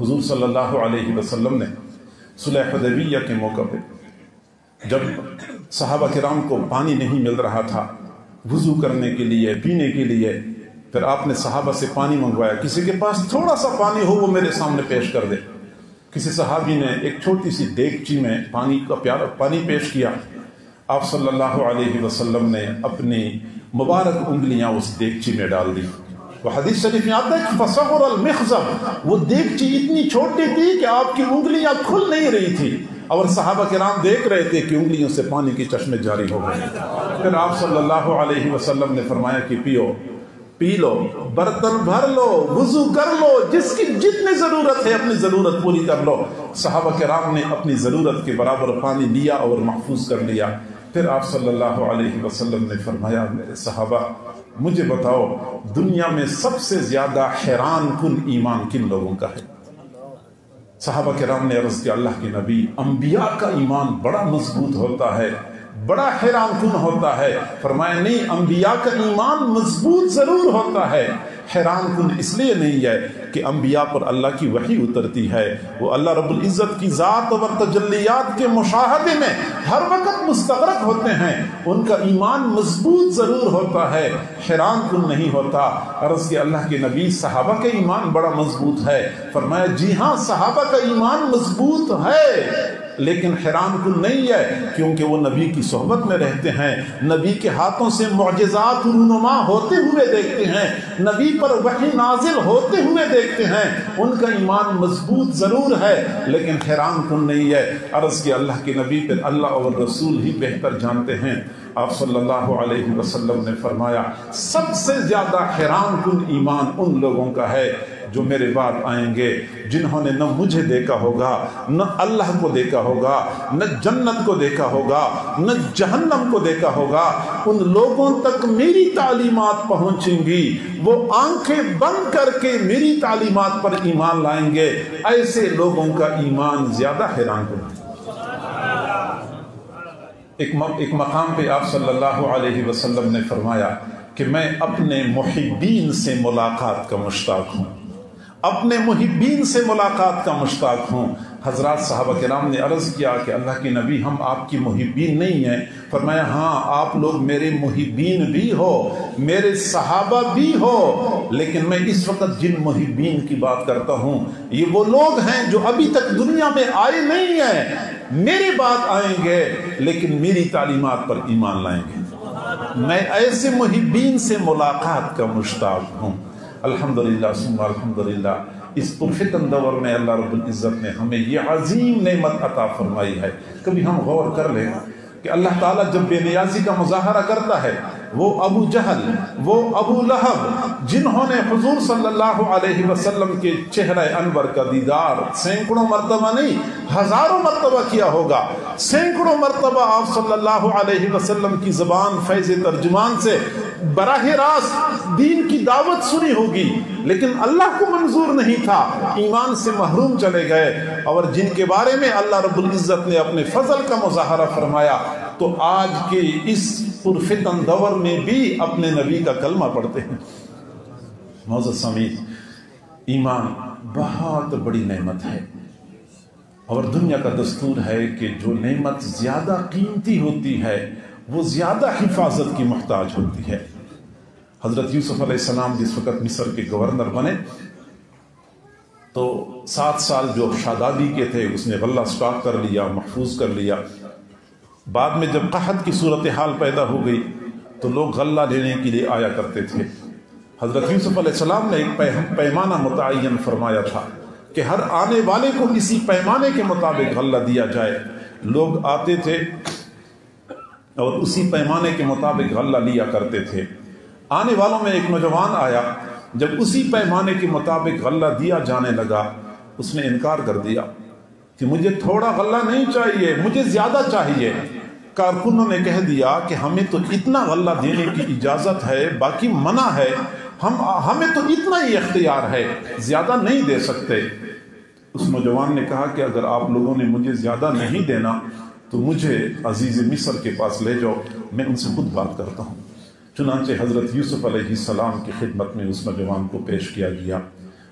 حضور صلی اللہ علیہ وسلم نے صلح حدیبیہ کے موقع پہ جب صحابہ کرام کو پانی نہیں مل رہا تھا وضو کرنے کے لیے، پینے کے لیے، پھر آپ نے صحابہ سے پانی منگوایا، کسی کے پاس تھوڑا سا پانی ہو وہ میرے سامنے پیش کر دے۔ کسی صحابی نے ایک چھوٹی سی دیگچی میں پانی کا پیالہ پانی پیش کیا، آپ صلی اللہ علیہ وسلم نے اپنی مبارک انگلیاں اس دیگچی میں ڈال دی۔ وہ حدیث شریف میں آتا ہے کہ فَصَغُرَ الْمِخْزَبُ، وہ دیگچی اتنی چھوٹی تھی کہ آپ کی انگلیاں کھل نہیں رہی تھی، اور صحابہ کرام دیکھ رہے تھے کہ انگلیوں سے پانی کی چشمے جاری ہو گئے۔ پھر آپ صلی اللہ علیہ وسلم نے فرمایا کہ پیو، پی لو، برتن بھر لو، وضو کر لو، جس کی جتنی ضرورت ہے اپنی ضرورت پوری کر لو۔ صحابہ کرام نے اپنی ضرورت کے برابر پانی لیا اور محفوظ کر لیا۔ پھر آپ صلی اللہ علیہ وسلم نے فرمایا میرے صحابہ مجھے بتاؤ دنیا میں سب سے زیادہ حیران کن ایمان کن لوگوں کا ہے؟ صحابہ کرام نے عرض کیا اللہ کے نبی انبیاء کا ایمان بڑا مضبوط ہوتا ہے، بڑا حیران کن ہوتا ہے۔ فرمایا نہیں، انبیاء کا ایمان مضبوط ضرور ہوتا ہے، حیران کن اس لیے نہیں ہے کہ انبیاء پر اللہ کی وحی اترتی ہے، وہ اللہ رب العزت کی ذات اور تجلیات کے مشاہدے میں ہر وقت مستغرق ہوتے ہیں، ان کا ایمان مضبوط ضرور ہوتا ہے، حیران کن نہیں ہوتا۔ عرض کہ اللہ کے نبی صحابہ کا ایمان بڑا مضبوط ہے۔ فرمایا جی ہاں صحابہ کا ایمان مضبوط ہے، لیکن حیران کن نہیں ہے، کیونکہ وہ نبی کی صحبت میں رہتے ہیں، نبی کے ہاتھوں سے معجزات رونما ہوتے ہوئے دیکھتے ہیں، نبی پر وحی نازل ہوتے ہوئے دیکھتے ہیں، ان کا ایمان مضبوط ضرور ہے لیکن حیران کن نہیں ہے۔ عرض کہ اللہ کے نبی پر اللہ اور رسول ہی بہتر جانتے ہیں۔ آپ صلی اللہ علیہ وسلم نے فرمایا سب سے زیادہ حیران کن ایمان ان لوگوں کا ہے جو میرے بعد آئیں گے، جنہوں نے نہ مجھے دیکھا ہوگا، نہ اللہ کو دیکھا ہوگا، نہ جنت کو دیکھا ہوگا، نہ جہنم کو دیکھا ہوگا، ان لوگوں تک میری تعلیمات پہنچیں گی، وہ آنکھیں بند کر کے میری تعلیمات پر ایمان لائیں گے۔ ایسے لوگوں کا ایمان زیادہ حیران کن۔ ایک مقام پہ آپ صلی اللہ علیہ وسلم نے فرمایا کہ میں اپنے محبین سے ملاقات کا مشتاق ہوں، اپنے محبین سے ملاقات کا مشتاق ہوں۔ حضرات صحابہ کرام نے عرض کیا کہ اللہ کے نبی ہم آپ کی محبین نہیں ہیں۔ فرمایا ہاں آپ لوگ میرے محبین بھی ہو، میرے صحابہ بھی ہو، لیکن میں اس وقت جن محبین کی بات کرتا ہوں یہ وہ لوگ ہیں جو ابھی تک دنیا میں آئے نہیں ہیں، میرے بعد آئیں گے لیکن میری تعلیمات پر ایمان لائیں گے۔ میں ایسے محبین سے ملاقات کا مشتاق ہوں۔ الحمدللہ ثم الحمدللہ، اس پرفتن دور میں اللہ رب العزت نے ہمیں یہ عظیم نعمت عطا فرمائی ہے۔ کبھی ہم غور کر لیں کہ اللہ تعالیٰ جب بے نیازی کا مظاہرہ کرتا ہے، وہ ابو جہل، وہ ابو لہب، جنہوں نے حضور صلی اللہ علیہ وسلم کے چہرہ انور کا دیدار سینکڑوں مرتبہ نہیں ہزاروں مرتبہ کیا ہوگا، سینکڑوں مرتبہ آپ صلی اللہ علیہ وسلم کی زبان فیض ترجمان سے براہ راست دین کی دعوت سنی ہوگی، لیکن اللہ کو منظور نہیں تھا، ایمان سے محروم چلے گئے، اور جن کے بارے میں اللہ رب العزت نے اپنے فضل کا مظاہرہ فرمایا، تو آج کے اس پرفتن دور میں بھی اپنے نبی کا کلمہ پڑھتے ہیں۔ معزز سامعین، ایمان بہت بڑی نعمت ہے، اور دنیا کا دستور ہے کہ جو نعمت زیادہ قیمتی ہوتی ہے وہ زیادہ حفاظت کی محتاج ہوتی ہے۔ حضرت یوسف علیہ السلام جس وقت مصر کے گورنر بنے تو 7 سال جو شادابی کے تھے اس نے غلہ سٹاک کر لیا، محفوظ کر لیا۔ بعد میں جب قحط کی صورتحال پیدا ہو گئی تو لوگ غلہ لینے کے لیے آیا کرتے تھے۔ حضرت یوسف علیہ السلام نے ایک پیمانہ متعین فرمایا تھا کہ ہر آنے والے کو اسی پیمانے کے مطابق غلہ دیا جائے۔ لوگ آتے تھے اور اسی پیمانے کے مطابق غلہ لیا کرتے تھے۔ آنے والوں میں ایک نوجوان آیا، جب اسی پیمانے کے مطابق غلہ دیا جانے لگا اس نے انکار کر دیا کہ مجھے تھوڑا غلہ نہیں چاہیے، مجھے زیادہ چاہیے۔ کارکنوں نے کہہ دیا کہ ہمیں تو اتنا غلہ دینے کی اجازت ہے، باقی منع ہے، ہمیں تو اتنا ہی اختیار ہے، زیادہ نہیں دے سکتے۔ اس نوجوان نے کہا کہ اگر آپ لوگوں نے مجھے زیادہ نہیں دینا تو مجھے عزیز مصر کے پاس لے جاؤ، میں ان سے خود بات کرتا ہوں۔ چنانچہ حضرت یوسف علیہ السلام کی خدمت میں اس نوجوان کو پیش کیا گیا۔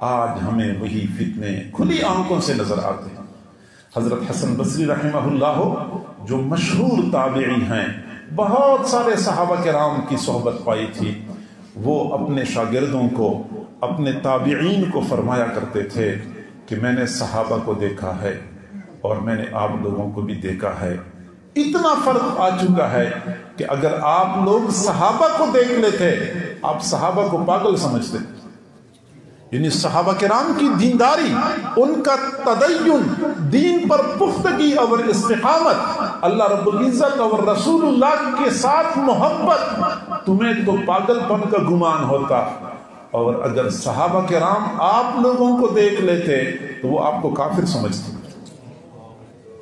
آج ہمیں وہی فتنے کھلی آنکھوں سے نظر آتے ہیں۔ حضرت حسن بصری رحمہ اللہ جو مشہور تابعی ہیں، بہت سارے صحابہ کرام کی صحبت پائی تھی، وہ اپنے شاگردوں کو، اپنے تابعین کو فرمایا کرتے تھے کہ میں نے صحابہ کو دیکھا ہے اور میں نے آپ لوگوں کو بھی دیکھا ہے، اتنا فرق آ چکا ہے کہ اگر آپ لوگ صحابہ کو دیکھ لیتے آپ صحابہ کو پاگل سمجھتے، یعنی صحابہ کرام کی دینداری، ان کا تدین، دین پر پختگی اور استقامت، اللہ رب العزت اور رسول اللہ کے ساتھ محبت، تمہیں تو پاگل پن کا گمان ہوتا، اور اگر صحابہ کرام آپ لوگوں کو دیکھ لیتے تو وہ آپ کو کافر سمجھتے۔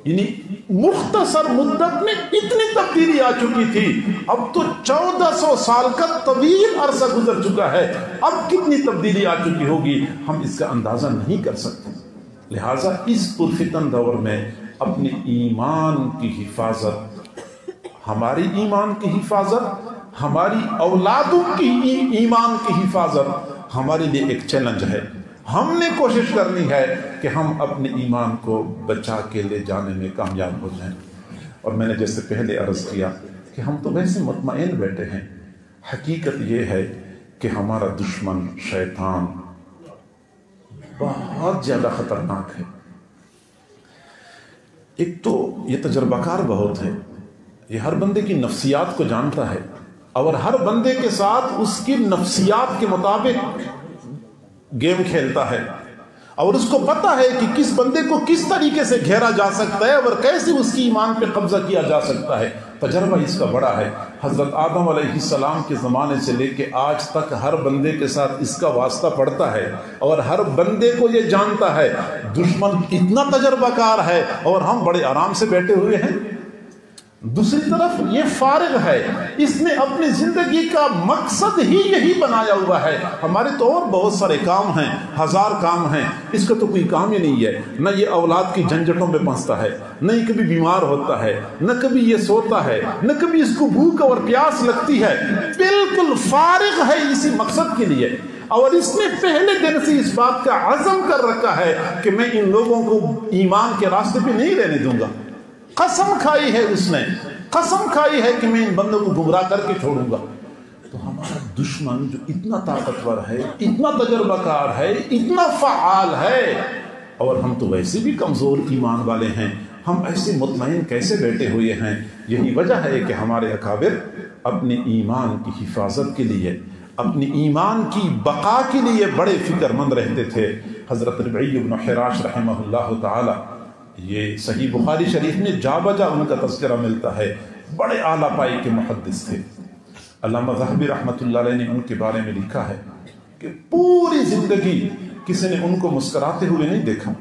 یعنی مختصر مدت میں اتنی تبدیلی آ چکی تھی، اب تو 1400 سال کا طویل عرصہ گزر چکا ہے، اب کتنی تبدیلی آ چکی ہوگی ہم اس کا اندازہ نہیں کر سکتے۔ لہٰذا اس پرفتن دور میں اپنے ایمان کی حفاظت، ہماری ایمان کی حفاظت، ہماری اولادوں کی ایمان کی حفاظت ہمارے لیے ایک چیلنج ہے۔ ہم نے کوشش کرنی ہے کہ ہم اپنے ایمان کو بچا کے لے جانے میں کامیاب ہو جائیں۔ اور میں نے جیسے پہلے عرض کیا کہ ہم تو ویسے مطمئن بیٹھے ہیں، حقیقت یہ ہے کہ ہمارا دشمن شیطان بہت زیادہ خطرناک ہے۔ ایک تو یہ تجربہ کار بہت ہے، یہ ہر بندے کی نفسیات کو جانتا ہے، اور ہر بندے کے ساتھ اس کی نفسیات کے مطابق گیم کھیلتا ہے، اور اس کو پتا ہے کہ کس بندے کو کس طریقے سے گھیرا جا سکتا ہے اور کیسے اس کی ایمان پہ قبضہ کیا جا سکتا ہے۔ تجربہ اس کا بڑا ہے۔ حضرت آدم علیہ السلام کے زمانے سے لے کے آج تک ہر بندے کے ساتھ اس کا واسطہ پڑتا ہے، اور ہر بندے کو یہ جانتا ہے دشمن اتنا تجربہ کار ہے، اور ہم بڑے آرام سے بیٹھے ہوئے ہیں۔ دوسری طرف یہ فارغ ہے، اس نے اپنی زندگی کا مقصد ہی یہی بنایا ہوا ہے۔ ہمارے تو اور بہت سارے کام ہیں، ہزار کام ہیں، اس کا تو کوئی کام ہی نہیں ہے۔ نہ یہ اولاد کی جھنجھٹوں میں پھنستا ہے، نہ یہ کبھی بیمار ہوتا ہے، نہ کبھی یہ سوتا ہے، نہ کبھی اس کو بھوک اور پیاس لگتی ہے، بالکل فارغ ہے اسی مقصد کے لیے۔ اور اس نے پہلے دن سے اس بات کا عزم کر رکھا ہے کہ میں ان لوگوں کو ایمان کے راستے پہ نہیں رہنے دوں گا۔ قسم کھائی ہے اس نے، قسم کھائی ہے کہ میں ان بندوں کو گمراہ کر کے چھوڑوں گا۔ تو ہمارا دشمن جو اتنا طاقتور ہے، اتنا تجربہ کار ہے، اتنا فعال ہے، اور ہم تو ویسے بھی کمزور ایمان والے ہیں، ہم ایسے مطمئن کیسے بیٹھے ہوئے ہیں؟ یہی وجہ ہے کہ ہمارے اکابر اپنے ایمان کی حفاظت کے لیے، اپنی ایمان کی بقا کے لیے بڑے فکر مند رہتے تھے۔ حضرت ربعی بن حراش رحمہ اللہ تعالی، یہ صحیح بخاری شریف میں جا بجا ان کا تذکرہ ملتا ہے، بڑے اعلیٰ پائی کے محدث تھے۔ علامہ ذہبی رحمۃ اللہ علیہ نے ان کے بارے میں لکھا ہے کہ پوری زندگی کسی نے ان کو مسکراتے ہوئے نہیں دیکھا۔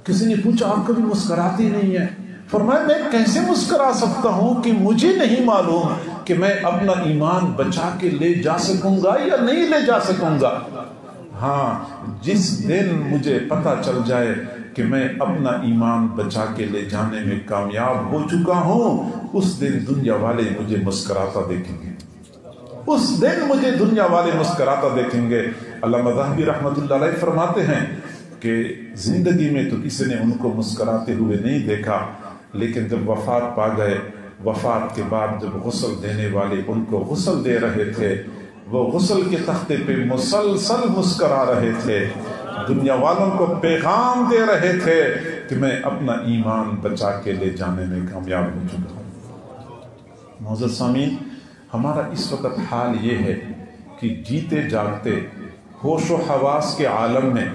کسی نے پوچھا آپ کبھی مسکراتے نہیں ہیں؟ فرمایا میں کیسے مسکرا سکتا ہوں کہ مجھے نہیں معلوم کہ میں اپنا ایمان بچا کے لے جا سکوں گا یا نہیں لے جا سکوں گا۔ ہاں، جس دن مجھے پتہ چل جائے کہ میں اپنا ایمان بچا کے لے جانے میں کامیاب ہو چکا ہوں، اس دن دنیا والے مجھے مسکراتا دیکھیں گے، اس دن مجھے دنیا والے مسکراتا دیکھیں گے۔ علامہ ذہبی رحمۃ اللہ علیہ فرماتے ہیں کہ زندگی میں تو کسی نے ان کو مسکراتے ہوئے نہیں دیکھا، لیکن جب وفات پا گئے، وفات کے بعد جب غسل دینے والے ان کو غسل دے رہے تھے، وہ غسل کے تختے پہ مسلسل مسکرا رہے تھے، دنیا والوں کو پیغام دے رہے تھے کہ میں اپنا ایمان بچا کے لے جانے میں کامیاب ہو چکا ہوں۔ معزز سامعین، ہمارا اس وقت حال یہ ہے کہ جیتے جاگتے ہوش و حواس کے عالم میں،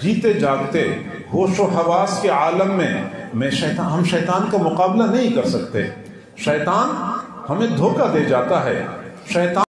جیتے جاگتے ہوش و حواس کے عالم میں ہم شیطان کا مقابلہ نہیں کر سکتے۔ شیطان ہمیں دھوکہ دے جاتا ہے، شیطان